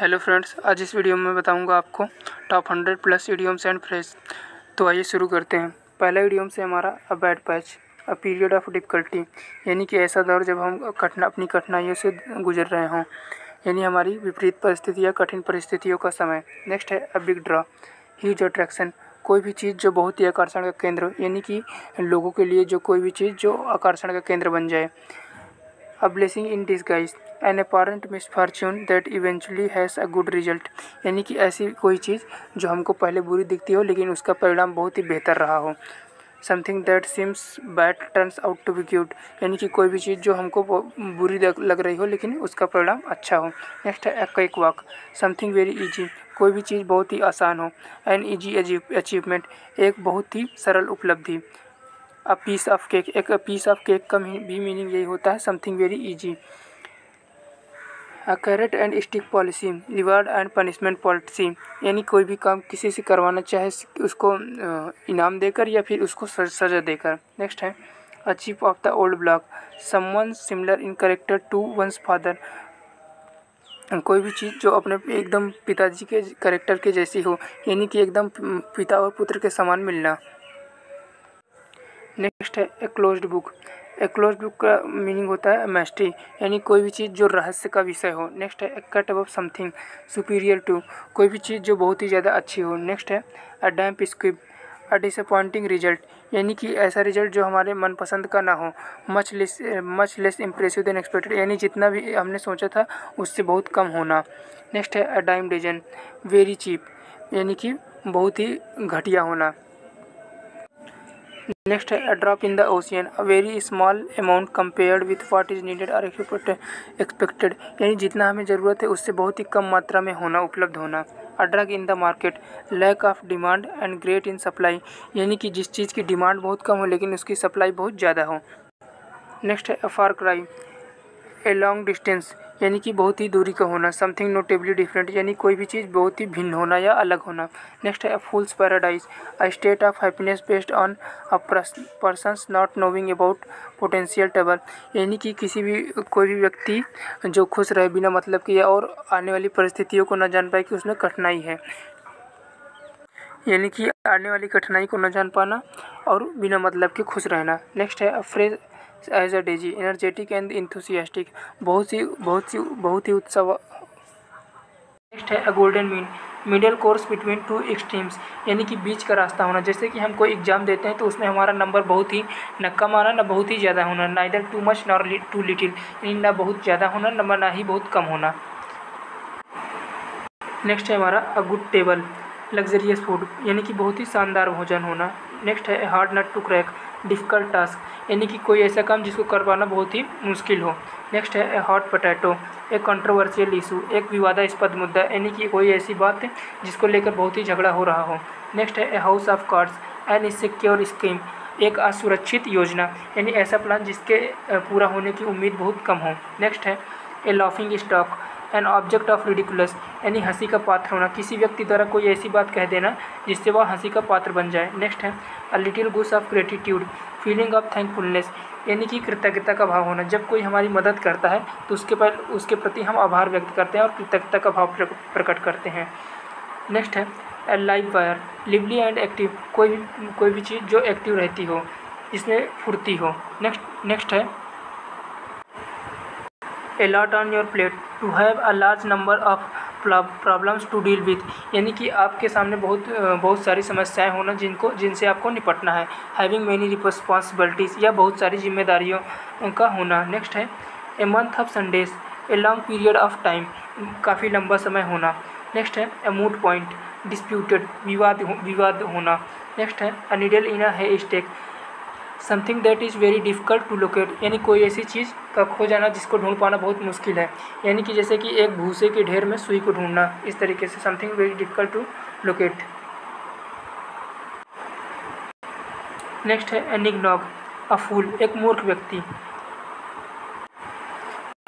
Hello friends, आज इस video में बताऊंगा आपको top 100 plus idioms and phrase. तो आइए शुरू करते हैं। पहला इडियम से हमारा a bad patch, a period of difficulty, यानी कि ऐसा दौर जब हम अपनी कठिनाइयों से गुजर रहे हों, यानी हमारी विपरीत परिस्थिति या कठिन परिस्थितियों का समय। नेक्स्ट है a big draw, huge attraction, कोई भी चीज़ जो बहुत ही आकर्षण का केंद्र हो, यानी कि लोगों के लिए जो कोई भी चीज़ जो आकर्षण का केंद्र बन जाए। A blessing in disguise, an apparent misfortune that eventually has a good result, यानी कि ऐसी कोई चीज़ जो हमको पहले बुरी दिखती हो लेकिन उसका परिणाम बहुत ही बेहतर रहा हो। Something that seems bad turns out to be good, यानी कि कोई भी चीज़ जो हमको बुरी लग रही हो लेकिन उसका परिणाम अच्छा हो। नेक्स्ट है a cake walk, something very easy, कोई भी चीज़ बहुत ही आसान हो। An easy achievement, एक बहुत ही सरल उपलब्धि। अ पीस ऑफ केक, एक पीस ऑफ केक का भी मीनिंग यही होता है, something very easy. A carrot and stick policy, reward and punishment policy, यानी कोई भी काम किसी से करवाना चाहे उसको इनाम देकर या फिर उसको सज़ा देकर। नेक्स्ट है a chief of the old block, someone similar in character to one's father, कोई भी चीज़ जो अपने एकदम पिताजी के कैरेक्टर के जैसी हो, यानी कि एकदम पिता और पुत्र के समान मिलना। नेक्स्ट है a closed book, a closed book का मीनिंग होता है मैस्ट्री, यानी कोई भी चीज़ जो रहस्य का विषय हो। नेक्स्ट है a cut above something superior to, कोई भी चीज़ जो बहुत ही ज़्यादा अच्छी हो। नेक्स्ट है अ डैम्प स्क्विब, अ डिसअपॉइंटिंग रिजल्ट, यानी कि ऐसा रिजल्ट जो हमारे मनपसंद का ना हो। Much less impressive then expected, यानी जितना भी हमने सोचा था उससे बहुत कम होना। नेक्स्ट है a dime dozen, very cheap, यानी कि बहुत ही घटिया होना। नेक्स्ट है a drop in the ocean, a very small amount compared with what is needed और एक्सपेक्टेड, यानी जितना हमें ज़रूरत है उससे बहुत ही कम मात्रा में होना, उपलब्ध होना। A drug in the market, lack of demand and great in supply, यानी कि जिस चीज़ की डिमांड बहुत कम हो लेकिन उसकी सप्लाई बहुत ज़्यादा हो। नेक्स्ट है अ फार क्राई, ए लॉन्ग डिस्टेंस, यानी कि बहुत ही दूरी का होना। समथिंग नोटेबली डिफरेंट, यानी कोई भी चीज़ बहुत ही भिन्न होना या अलग होना। नेक्स्ट है a fool's paradise, a state of happiness based on a person's not knowing about potential trouble, यानी कि कोई भी व्यक्ति जो खुश रहे बिना मतलब कि और आने वाली परिस्थितियों को न जान पाए कि उसमें कठिनाई है, यानी कि आने वाली कठिनाई को न जान पाना और बिना मतलब के खुश रहना। नेक्स्ट है a fresh as a daisy, energetic and enthusiastic, बहुत ही उत्सव। नेक्स्ट है a golden mean, middle course between two extremes, यानी कि बीच का रास्ता होना। जैसे कि हम कोई एग्जाम देते हैं तो उसमें हमारा नंबर बहुत ही न कम आना न बहुत ही ज़्यादा होना, neither too much nor too little, यानी ना बहुत ज़्यादा होना ना ही बहुत कम होना। नेक्स्ट है हमारा a good table, luxurious food, यानी कि बहुत ही शानदार भोजन होना। नेक्स्ट है hard nut to crack, difficult task, यानी कि कोई ऐसा काम जिसको कर पाना बहुत ही मुश्किल हो। नेक्स्ट है ए हॉट पोटैटो, एक कंट्रोवर्शियल इशू, एक विवादास्पद मुद्दा, यानी कि कोई ऐसी बात जिसको लेकर बहुत ही झगड़ा हो रहा हो। नेक्स्ट है a house of cards, N insecure scheme, एक असुरक्षित योजना, यानी ऐसा प्लान जिसके पूरा होने की उम्मीद बहुत कम हो। नेक्स्ट है a laughing stock, an object of ridiculous, यानी हंसी का पात्र होना, किसी व्यक्ति द्वारा कोई ऐसी बात कह देना जिससे वह हंसी का पात्र बन जाए। नेक्स्ट है अ लिटिल गुस of gratitude, feeling of thankfulness, यानी कि कृतज्ञता का भाव होना। जब कोई हमारी मदद करता है तो उसके प्रति हम आभार व्यक्त करते हैं और कृतज्ञता का भाव प्रकट करते हैं। नेक्स्ट है a live wire, lively and active, कोई भी चीज़ जो एक्टिव रहती हो, जिसमें फुर्ती हो। नेक्स्ट है a lot on your plate, to have a large number of problems to deal with, यानी कि आपके सामने बहुत सारी समस्याएं होना जिनसे आपको निपटना है। हैविंग मैनी रिस्पॉन्सिबिलिटीज़, या बहुत सारी जिम्मेदारियों का होना। नेक्स्ट है a month of Sundays, a long period of time, काफ़ी लंबा समय होना। नेक्स्ट है ए मूड पॉइंट, डिस्प्यूटेड, विवाद होना। नेक्स्ट है a needle in a haystack, something that is very difficult to locate, यानी कोई ऐसी चीज़ का खो जाना जिसको ढूंढ पाना बहुत मुश्किल है, यानी कि जैसे कि एक भूसे के ढेर में सुई को ढूंढना, इस तरीके से something very difficult to locate. Next है एनिग्नॉग, अ फूल, एक मूर्ख व्यक्ति।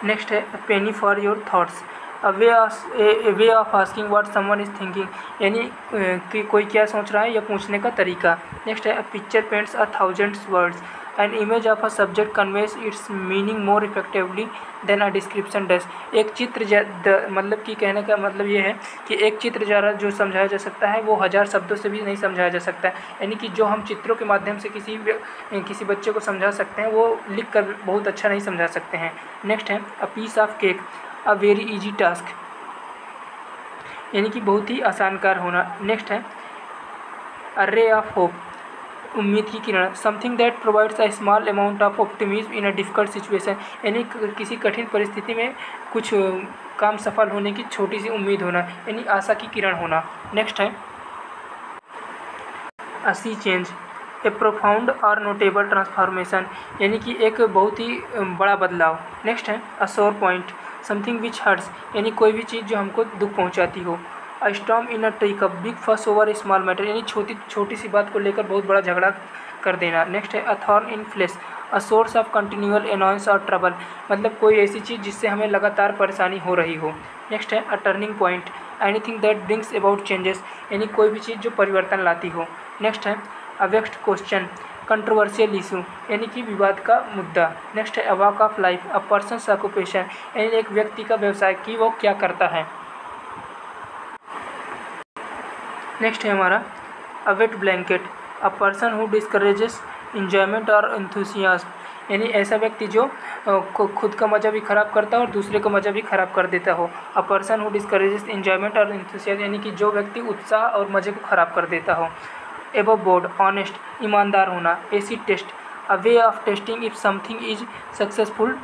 नेक्स्ट है penny for your thoughts, a way of asking what someone is thinking, यानी कि कोई क्या सोच रहा है या पूछने का तरीका। नेक्स्ट है a picture paints a thousands words, an image of a subject conveys its meaning more effectively than a description does. एक चित्र मतलब कि कहने का मतलब ये है कि एक चित्र द्वारा जो समझाया जा सकता है वो 1000 शब्दों से भी नहीं समझाया जा सकता है। यानी कि जो हम चित्रों के माध्यम से किसी बच्चे को समझा सकते हैं वो लिख कर बहुत अच्छा नहीं समझा सकते हैं। नेक्स्ट है a piece of cake a very easy task, यानी कि बहुत ही आसान कार्य होना। नेक्स्ट है अ रे ऑफ होप, उम्मीद की किरण, something that provides a small amount of optimism in a difficult situation, यानी किसी कठिन परिस्थिति में कुछ काम सफल होने की छोटी सी उम्मीद होना, यानी आशा की किरण होना। नेक्स्ट है अ सी चेंज, ए प्रोफाउंड और नोटेबल ट्रांसफॉर्मेशन, यानी कि एक बहुत ही बड़ा बदलाव। नेक्स्ट है अ सोर पॉइंट, समथिंग विच हर्ट्स, यानी कोई भी चीज़ जो हमको दुख पहुंचाती हो। अ स्टॉर्म इन अ टी कप, बिग फस ओवर ए स्मॉल मैटर, यानी छोटी सी बात को लेकर बहुत बड़ा झगड़ा कर देना। नेक्स्ट है a thorn in flesh, a source of continual annoyance और ट्रबल, मतलब कोई ऐसी चीज़ जिससे हमें लगातार परेशानी हो रही हो। नेक्स्ट है a turning point, anything that brings about changes, यानी कोई भी चीज़ जो परिवर्तन लाती हो। नेक्स्ट है अ वेक्स्ड क्वेश्चन, कंट्रोवर्शियल इशू, यानी कि विवाद का मुद्दा। नेक्स्ट है a walk of life, a persons occupation, यानी एक व्यक्ति का व्यवसाय कि वो क्या करता है। नेक्स्ट है हमारा a wet blanket, a person who discourages enjoyment और इंथुसियाज्म, यानी ऐसा व्यक्ति जो खुद का मज़ा भी ख़राब करता हो और दूसरे का मज़ा भी ख़राब कर देता हो। अ पर्सन हु डिस्करेजेस इंजॉयमेंट और इंथुसियाज्म, यानी कि जो व्यक्ति उत्साह और मज़े को ख़राब कर देता हो। एबव बोर्ड, ऑनेस्ट, ईमानदार होना। Acid test, a way of testing if something is successful,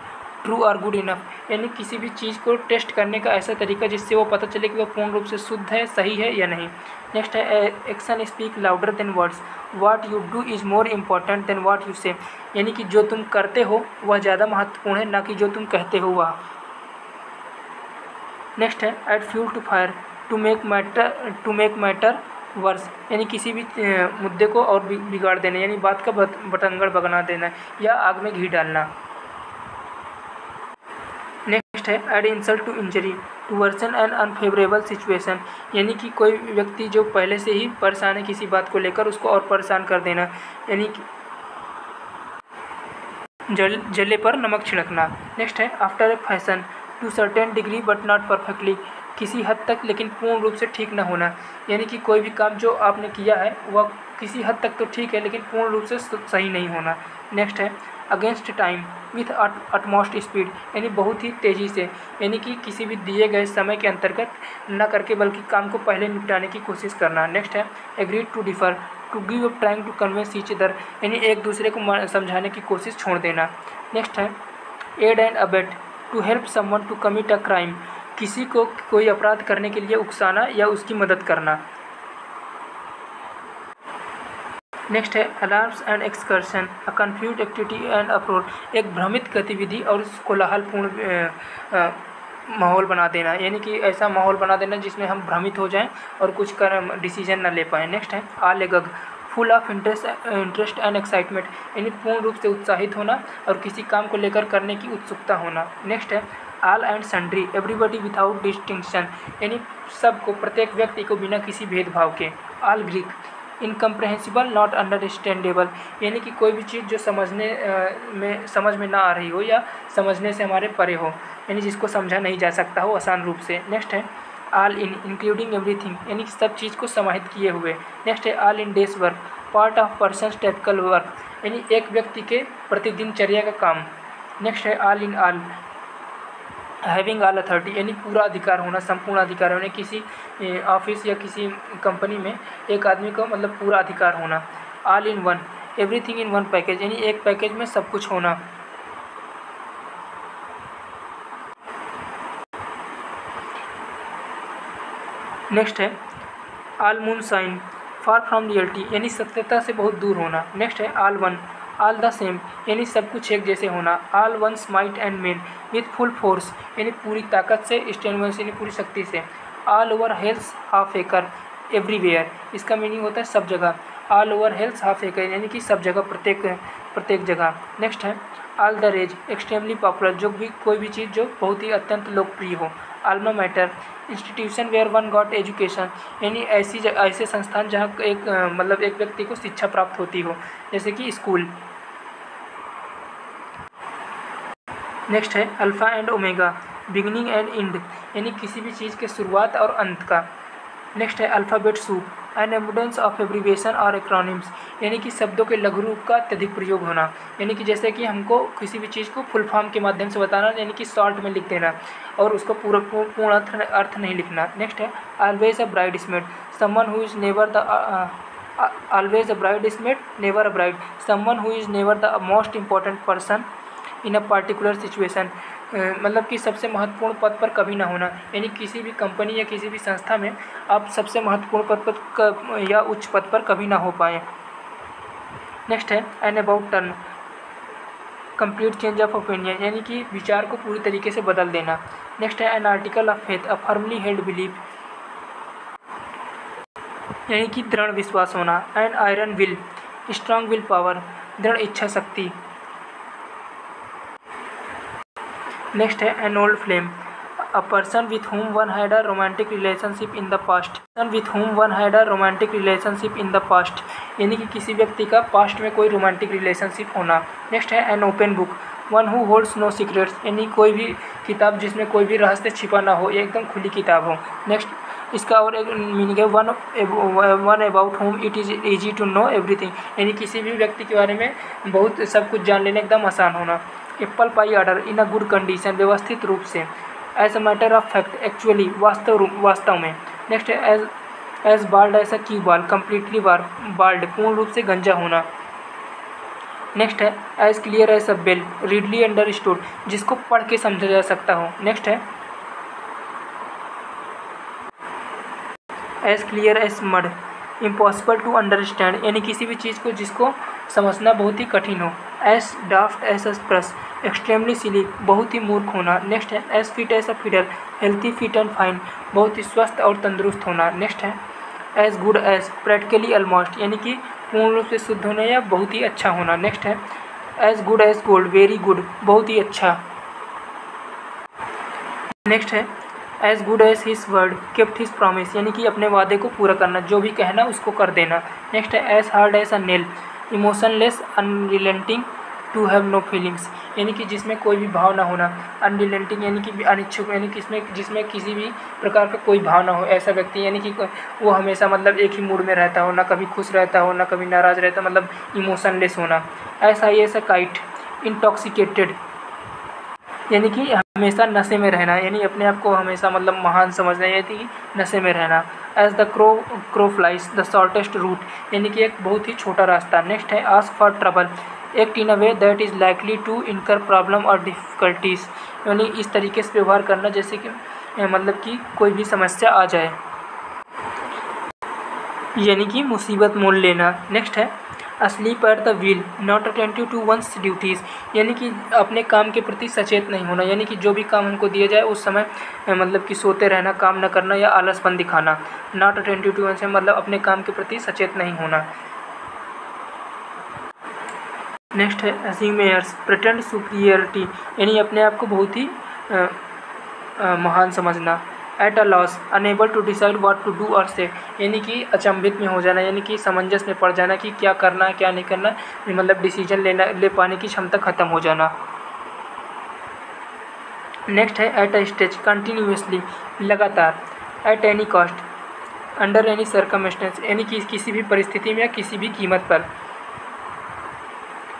true और गुड इनफ, यानी किसी भी चीज़ को टेस्ट करने का ऐसा तरीका जिससे वो पता चले कि वह पूर्ण रूप से शुद्ध है, सही है या नहीं। नेक्स्ट है action speak louder than words, what you do is more important than what you से, यानी कि जो तुम करते हो वह ज़्यादा महत्वपूर्ण है ना कि जो तुम कहते हो वह। नेक्स्ट है add fuel to fire, to make matter worse, यानी किसी भी मुद्दे को और बिगाड़ देना, यानी बात का बतंगड़ बना देना या आग में घी डालना। नेक्स्ट है add insult to injury, to worsen an unfavourable situation, यानी कि कोई व्यक्ति जो पहले से ही परेशान है किसी बात को लेकर उसको और परेशान कर देना, यानी कि जले पर नमक छिड़कना। नेक्स्ट है after a fashion, to certain degree but not perfectly, किसी हद तक लेकिन पूर्ण रूप से ठीक न होना, यानी कि कोई भी काम जो आपने किया है वह किसी हद तक तो ठीक है लेकिन पूर्ण रूप से सही नहीं होना। नेक्स्ट है against time with utmost speed, यानी बहुत ही तेज़ी से, यानी कि किसी भी दिए गए समय के अंतर्गत न करके बल्कि काम को पहले निपटाने की कोशिश करना। नेक्स्ट है agreed to differ, to give up trying to convince each other, यानी एक दूसरे को समझाने की कोशिश छोड़ देना। नेक्स्ट है aid and abet, to help someone to commit a crime, किसी को कोई अपराध करने के लिए उकसाना या उसकी मदद करना। नेक्स्ट है alarms and excursion, a confuse activity and approach, एक भ्रमित गतिविधि और कोलाहलपूर्ण माहौल बना देना, यानी कि ऐसा माहौल बना देना जिसमें हम भ्रमित हो जाएं और कुछ डिसीजन ना ले पाएँ। नेक्स्ट है all agog, full of interest and excitement, यानी पूर्ण रूप से उत्साहित होना और किसी काम को लेकर करने की उत्सुकता होना। नेक्स्ट है all and sundry, everybody without distinction, यानी सबको, प्रत्येक व्यक्ति को बिना किसी भेदभाव के। ऑल ग्रीक, इनकम्प्रहेंसिबल नॉट अंडरस्टैंडेबल, यानी कि कोई भी चीज़ जो समझ में ना आ रही हो या समझने से हमारे परे हो, यानी जिसको समझा नहीं जा सकता हो आसान रूप से। नेक्स्ट है ऑल इन, इंक्लूडिंग एवरीथिंग, यानी कि सब चीज़ को समाहित किए हुए। नेक्स्ट है all in days work, part of persons typical work, यानी एक व्यक्ति के प्रतिदिनचर्या का काम। नेक्स्ट है all in all, having all authority, यानी पूरा अधिकार होना, संपूर्ण अधिकार होना, किसी ऑफिस या किसी कंपनी में एक आदमी को मतलब पूरा अधिकार होना। All in one, everything in one package, यानी एक पैकेज में सब कुछ होना। नेक्स्ट है all moonshine, far from reality, यानी सत्यता से बहुत दूर होना। नेक्स्ट है all one, all the same, यानी सब कुछ एक जैसे होना। All one's might and main with full force, यानी पूरी ताकत से, स्टेनवंस यानी पूरी शक्ति से। All over health half acre everywhere, इसका मीनिंग होता है सब जगह। All over health half acre, यानी कि सब जगह, प्रत्येक जगह। नेक्स्ट है all the rage, extremely popular, जो भी कोई भी चीज़ जो बहुत ही अत्यंत लोकप्रिय हो। Alma mater, institution where one got education, यानी ऐसे संस्थान जहाँ एक मतलब एक व्यक्ति को शिक्षा प्राप्त होती हो, जैसे कि स्कूल। नेक्स्ट है alpha and omega, beginning and and, यानी किसी भी चीज़ के शुरुआत और अंत का। नेक्स्ट है alphabet soup, an abundance of abbreviation और एक्रोनिम्स, यानी कि शब्दों के लघु रूप का अत्यधिक प्रयोग होना, यानी कि जैसे कि हमको किसी भी चीज़ को फुल फॉर्म के माध्यम से बताना, यानी कि शॉर्ट में लिख देना और उसको पूर्ण अर्थ नहीं लिखना। नेक्स्ट है always a bridesmaid, someone who is never the always a bridesmaid never a bride, someone who is never the most important person in a particular situation, मतलब कि सबसे महत्वपूर्ण पद पर कभी ना होना, यानी किसी भी कंपनी या किसी भी संस्था में आप सबसे महत्वपूर्ण पद पर या उच्च पद पर कभी ना हो पाए। नेक्स्ट है an about turn, complete change of opinion, यानी कि विचार को पूरी तरीके से बदल देना। नेक्स्ट है an article of faith, a firmly held belief, यानी कि दृढ़ विश्वास होना। An iron will, strong will power, दृढ़ इच्छा शक्ति। नेक्स्ट है an old flame, a person with whom one had a romantic relationship in the past, person with whom one had a romantic relationship in the past, यानी कि किसी व्यक्ति का past में कोई रोमांटिक रिलेशनशिप होना। नेक्स्ट है an open book, one who holds no secrets, यानी कोई भी किताब जिसमें कोई भी रहस्य छिपा ना हो, ये एकदम खुली किताब हो। नेक्स्ट इसका और एक मीनिंग है one about whom it is easy to know everything, यानी किसी भी व्यक्ति के बारे में बहुत सब कुछ जान लेना एकदम आसान होना। Apple pie order, in a good condition, व्यवस्थित रूप से। As a matter of fact, actually, वास्तव में। नेक्स्ट है as bald as a cue ball, completely bald, पूर्ण रूप से गंजा होना। नेक्स्ट है as clear as a bell, readily understood, जिसको पढ़ के समझा जा सकता हो। नेक्स्ट है as clear as mud, impossible to understand, यानी किसी भी चीज़ को जिसको समझना बहुत ही कठिन हो। As daft as a spruce, extremely silly, बहुत ही मूर्ख होना। नेक्स्ट है as fit as a fiddle, healthy fit and fine, बहुत ही स्वस्थ और तंदुरुस्त होना। नेक्स्ट है as good as, practically almost, यानी कि पूर्ण रूप से शुद्ध होना या बहुत ही अच्छा होना। नेक्स्ट है as good as gold, very good, बहुत ही अच्छा। नेक्स्ट है as good as his word, kept his promise, यानी कि अपने वादे को पूरा करना, जो भी कहना उसको कर देना। नेक्स्ट है as hard as a nail, emotionless, unrelenting, to have no feelings, यानी कि जिसमें कोई भी भाव ना होना। अनरिलेंटिंग यानी कि अनिच्छुक, यानी कि जिसमें किसी भी प्रकार का कोई भाव ना हो, ऐसा व्यक्ति, यानी कि वो हमेशा मतलब एक ही मूड में रहता हो, ना कभी खुश रहता हो ना कभी नाराज़ रहता, मतलब इमोशनलेस होना। ऐसा ही ऐसा काइट, इंटॉक्सिकेटेड, यानी कि हमेशा नशे में रहना, यानी अपने आप को हमेशा मतलब महान समझना, यानी कि नशे में रहना। As the crow flies, the shortest route, यानी कि एक बहुत ही छोटा रास्ता। नेक्स्ट है ask for trouble, act in a way that is likely to incur problem और डिफ़िकल्टीज़, यानी इस तरीके से व्यवहार करना जैसे कि मतलब कि कोई भी समस्या आ जाए, यानी कि मुसीबत मोल लेना। नेक्स्ट है asleep at the wheel, not attentive to one's duties, यानी कि अपने काम के प्रति सचेत नहीं होना, यानी कि जो भी काम हमको दिया जाए उस समय मतलब कि सोते रहना, काम न करना या आलसपन दिखाना। नॉट अटेंटिव टू वंस मतलब अपने काम के प्रति सचेत नहीं होना। नेक्स्ट है अज्यूम एयर्स, प्रिटेंड सुपीरियरिटी, यानी अपने आप को बहुत ही महान समझना। At a loss, unable to decide what to do और से, यानी कि अचंभित में हो जाना, यानी कि समंजस में पड़ जाना कि क्या करना है क्या नहीं करना, मतलब डिसीजन ले पाने की क्षमता खत्म हो जाना। नेक्स्ट है एट अ स्टेज, कंटिन्यूसली, लगातार। At any cost, under any circumstance, यानी कि किसी भी परिस्थिति में या किसी भी कीमत पर।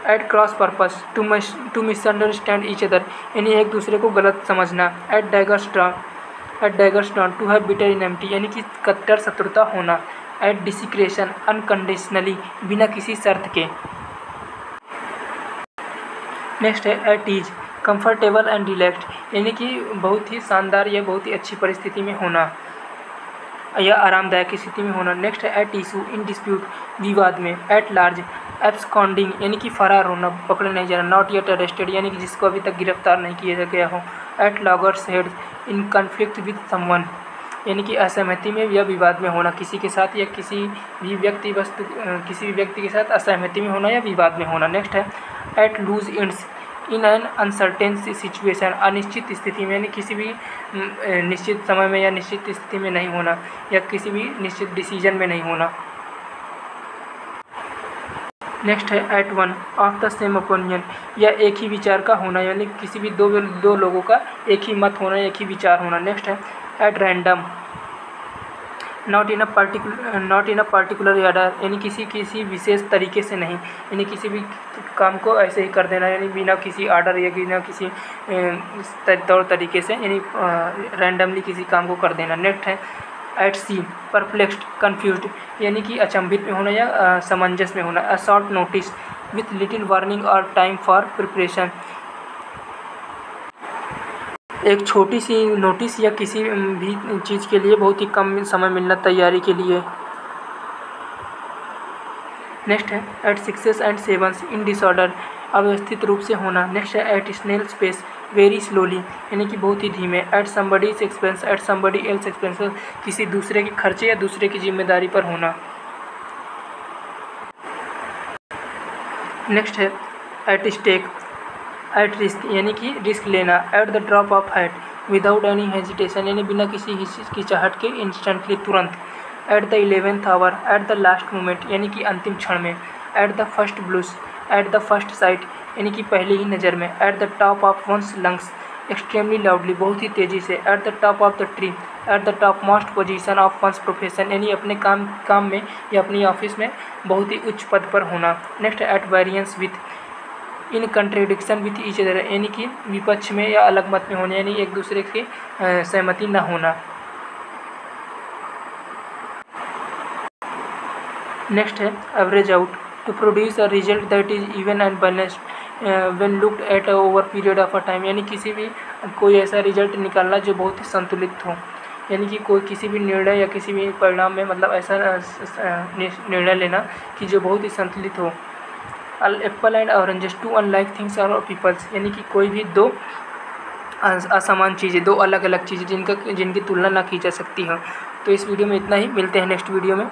At cross purpose, to misunderstand each other, यानी एक दूसरे को गलत समझना। At daggers drawn, to have bitter enmity, यानी कि कट्टर शत्रुता होना। एट डिसिक्रेशन, अनकंडीशनली, बिना किसी शर्त के। नेक्स्ट है at ease, comfortable and relaxed, यानी कि बहुत ही शानदार या बहुत ही अच्छी परिस्थिति में होना या आरामदायक स्थिति में होना। नेक्स्ट है एट इशू, इन डिस्प्यूट, विवाद में। एट लार्ज, एब्सकॉन्डिंग, यानी कि फरार होना, पकड़े नहीं जाना। नॉट येट अरेस्टेड, यानी कि जिसको अभी तक गिरफ्तार नहीं किया गया हो। At loggerheads, in conflict with someone, यानी कि असहमति में या विवाद में होना किसी के साथ या किसी भी व्यक्ति के साथ असहमति में होना या विवाद में होना। नेक्स्ट है at loose ends, in an uncertain situation, अनिश्चित स्थिति में, यानी किसी भी निश्चित समय में या निश्चित स्थिति में नहीं होना या किसी भी निश्चित डिसीजन में नहीं होना। नेक्स्ट है at one of the same opinion, या एक ही विचार का होना, यानी किसी भी दो लोगों का एक ही मत होना, एक ही विचार होना। नेक्स्ट है at random, not in a particular order, यानी किसी विशेष तरीके से नहीं, यानी किसी भी काम को ऐसे ही कर देना, यानी बिना किसी ऑर्डर या बिना किसी तौर तरीके से, यानी रैंडमली किसी काम को कर देना। नेक्स्ट है एट सी परप्लेक्स्ड कन्फ्यूज्ड, यानी कि अचंभित में होना या समंजस में होना। A short notice with little warning और टाइम फॉर प्रिपरेशन, एक छोटी सी नोटिस या किसी भी चीज़ के लिए बहुत ही कम समय मिलना तैयारी के लिए। नेक्स्ट है at sixes and sevens in disorder, अव्यवस्थित रूप से होना। नेक्स्ट है at snail's pace very slowly, यानी कि बहुत ही धीमे। At somebody's expense at somebody else expense, किसी दूसरे के खर्चे या दूसरे की जिम्मेदारी पर होना। नेक्स्ट है एट स्टेक एट रिस्क, यानी कि रिस्क लेना। At the drop of hat without any hesitation, यानी बिना किसी हिचकिचाहट के इंस्टेंटली तुरंत। At the 11th hour at the last moment, यानी कि अंतिम क्षण में। At the first blush at the first sight, यानी कि पहली ही नज़र में। At the top of one's lungs extremely loudly, बहुत ही तेज़ी से। At the top of the tree at the topmost position of once profession, यानी अपने काम में या अपनी ऑफिस में बहुत ही उच्च पद पर होना। Next at variance with in contradiction with each other, यानी कि विपक्ष में या अलग मत में होना, यानी एक दूसरे के सहमति न होना। नेक्स्ट है average out to produce a result that is even and balanced when looked at over period of a time, यानी किसी भी कोई ऐसा रिजल्ट निकालना जो बहुत ही संतुलित हो, यानी कि कोई किसी भी निर्णय या किसी भी परिणाम में मतलब ऐसा निर्णय लेना कि जो बहुत ही संतुलित हो। Apple and oranges two unlike things और पीपल्स, यानी कि कोई भी दो असमान चीज़ें, दो अलग अलग चीज़ें जिनकी तुलना ना की जा सकती हो। तो इस वीडियो में इतना ही, मिलते हैं नेक्स्ट वीडियो में।